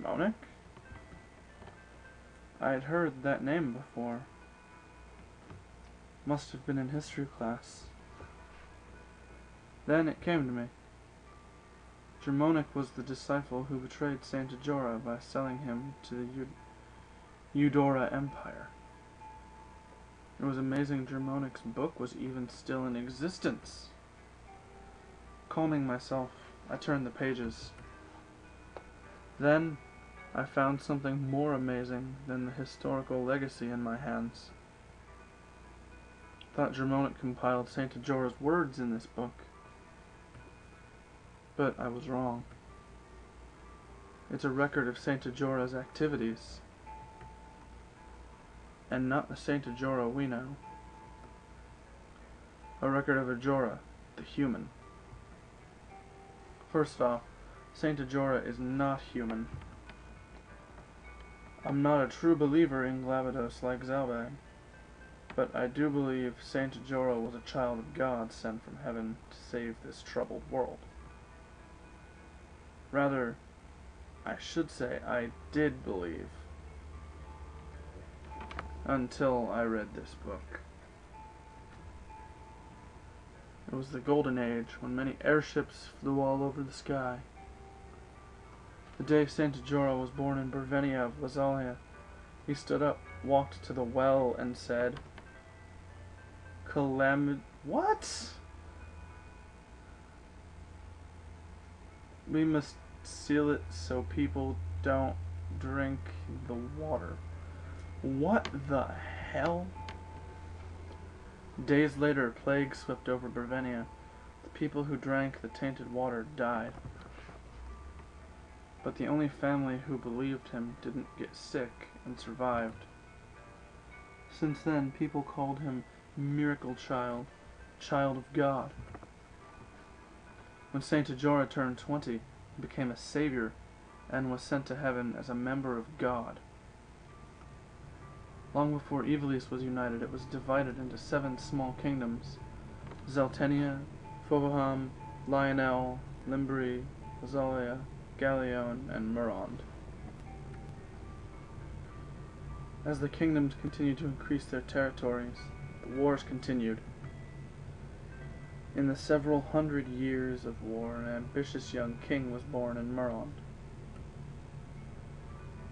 Germonik? I had heard that name before. Must have been in history class. Then it came to me. Germonik was the disciple who betrayed Saint Ajora by selling him to the Ajora Empire. It was amazing Germonik's book was even still in existence. Calming myself, I turned the pages. Then I found something more amazing than the historical legacy in my hands. Thought Germonik compiled Saint Ajora's words in this book. But I was wrong. It's a record of Saint Ajora's activities, and not the Saint Ajora we know. A record of Ajora, the human. First off, Saint Ajora is not human. I'm not a true believer in Glabados like Zalbag, but I do believe Saint Ajora was a child of God sent from heaven to save this troubled world. Rather, I should say I did believe, until I read this book. It was the Golden Age, when many airships flew all over the sky. The day Saint Ajora was born in Bervenia of Lazalia, he stood up, walked to the well, and said, What? We must seal it so people don't drink the water. What the hell? Days later, plague swept over Bervenia. The people who drank the tainted water died. But the only family who believed him didn't get sick and survived. Since then, people called him Miracle Child, Child of God. When Saint Ajora turned 20, he became a savior and was sent to heaven as a member of God. Long before Ivalice was united, it was divided into 7 small kingdoms: Zeltenia, Fovoham, Lionel, Limbury, Azalia, Galleon, and Murond. As the kingdoms continued to increase their territories, the wars continued. In the several hundred years of war, an ambitious young king was born in Murond.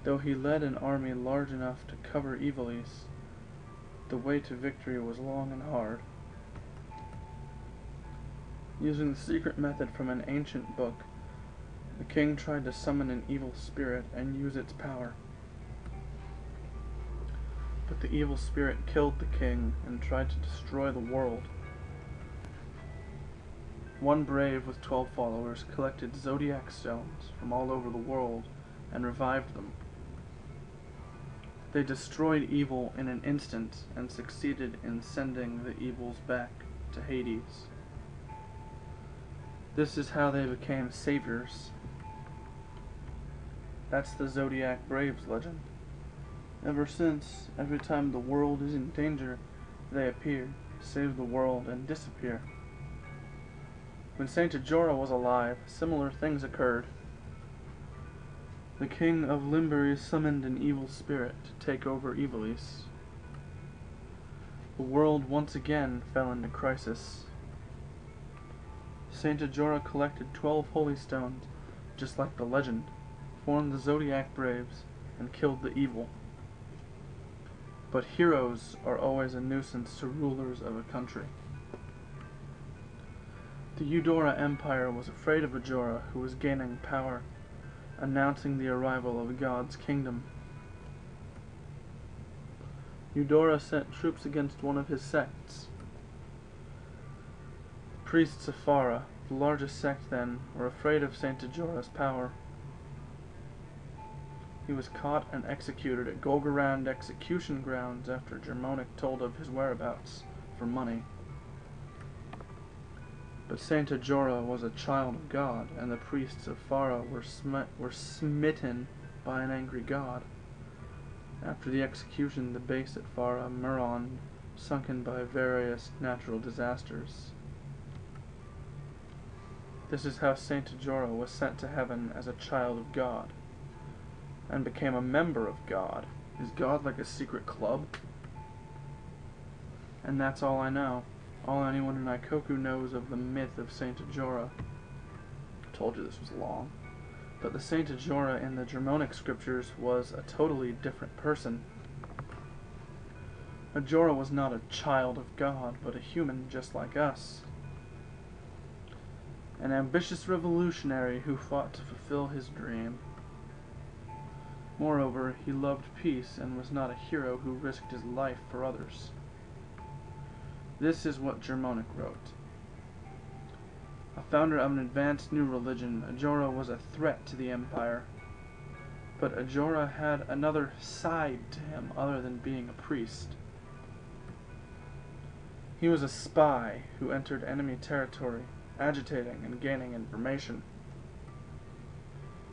Though he led an army large enough to cover Ivalice, the way to victory was long and hard. Using the secret method from an ancient book, the king tried to summon an evil spirit and use its power. But the evil spirit killed the king and tried to destroy the world. One brave with 12 followers collected zodiac stones from all over the world and revived them. They destroyed evil in an instant and succeeded in sending the evils back to Hades. This is how they became saviors. That's the Zodiac Braves legend. Ever since, every time the world is in danger, they appear, save the world, and disappear. When Saint Ajora was alive, similar things occurred. The king of Limbury summoned an evil spirit to take over Ivalice. The world once again fell into crisis. Saint Ajora collected 12 holy stones, just like the legend, formed the Zodiac Braves, and killed the evil. But heroes are always a nuisance to rulers of a country. The Ajora Empire was afraid of Ajora, who was gaining power, announcing the arrival of God's kingdom. Ajora sent troops against one of his sects. The priests of Fara, the largest sect then, were afraid of Saint Ajora's power. He was caught and executed at Golgorand execution grounds after Germonik told of his whereabouts for money. But Saint Ajora was a child of God, and the priests of Fara were smitten by an angry god. After the execution, the base at Fara, Murond, sunken by various natural disasters. This is how Saint Ajora was sent to heaven as a child of God. and became a member of God. Is God like a secret club? And that's all I know. All anyone in Ikoku knows of the myth of Saint Ajora. I told you this was long. But the Saint Ajora in the Germonic Scriptures was a totally different person. Ajora was not a child of God, but a human just like us. An ambitious revolutionary who fought to fulfill his dream. Moreover, he loved peace and was not a hero who risked his life for others. This is what Germonik wrote. A founder of an advanced new religion, Ajora was a threat to the empire. But Ajora had another side to him other than being a priest. He was a spy who entered enemy territory, agitating and gaining information.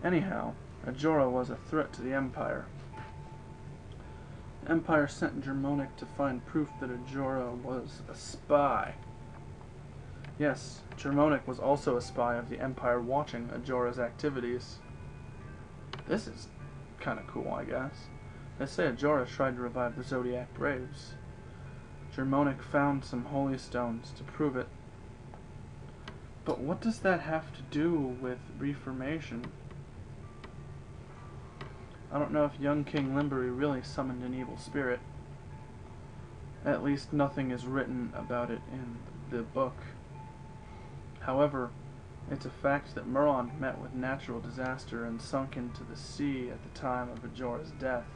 Anyhow, Ajora was a threat to the empire. The empire sent Germonik to find proof that Ajora was a spy. Yes, Germonik was also a spy of the empire watching Ajora's activities. This is kinda cool, I guess. They say Ajora tried to revive the Zodiac Braves. Germonik found some holy stones to prove it. But what does that have to do with Reformation? I don't know if young King Limbury really summoned an evil spirit. At least nothing is written about it in the book. However, it's a fact that Murron met with natural disaster and sunk into the sea at the time of Ajora's death.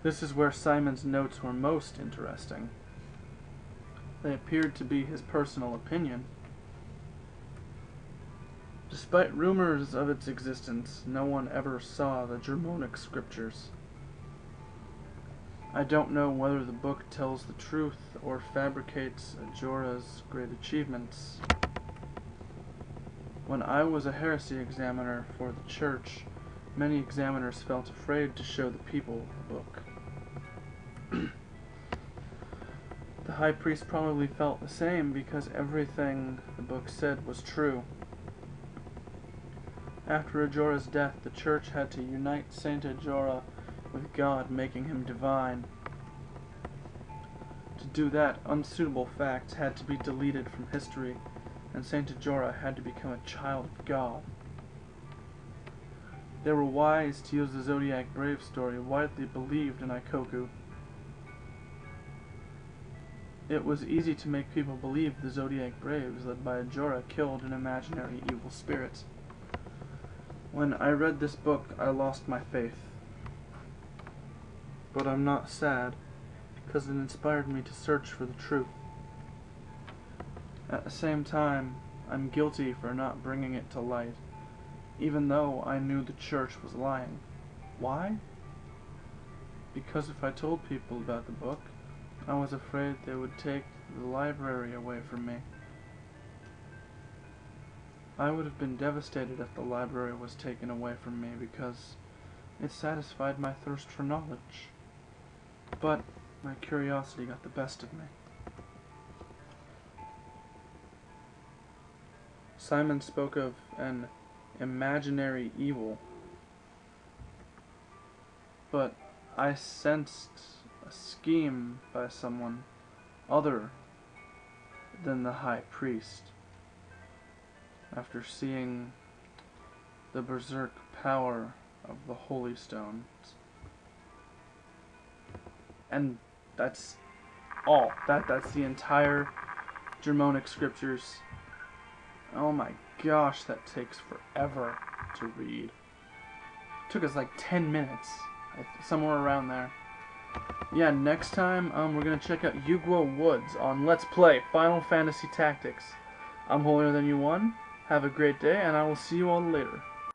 This is where Simon's notes were most interesting. They appeared to be his personal opinion. Despite rumors of its existence, no one ever saw the Germonic Scriptures. I don't know whether the book tells the truth or fabricates Ajora's great achievements. When I was a heresy examiner for the church, many examiners felt afraid to show the people the book. The high priest probably felt the same because everything the book said was true. After Ajora's death, the church had to unite Saint Ajora with God, making him divine. To do that, unsuitable facts had to be deleted from history, and Saint Ajora had to become a child of God. They were wise to use the Zodiac Brave story widely believed in Ikoku. It was easy to make people believe the Zodiac Braves, led by Ajora, killed an imaginary evil spirit. When I read this book, I lost my faith. But I'm not sad, because it inspired me to search for the truth. At the same time, I'm guilty for not bringing it to light, even though I knew the church was lying. Why? Because if I told people about the book, I was afraid they would take the library away from me. I would have been devastated if the library was taken away from me because it satisfied my thirst for knowledge. But my curiosity got the best of me. Simon spoke of an imaginary evil, but I sensed a scheme by someone other than the high priest. After seeing the berserk power of the holy stones. And that's all. That's the entire Germonic Scriptures. Oh my gosh, that takes forever to read. It took us like 10 minutes, somewhere around there. Yeah, next time we're gonna check out Yugwo Woods on Let's Play Final Fantasy Tactics. I'm Holier Than You 1. Have a great day, and I will see you all later.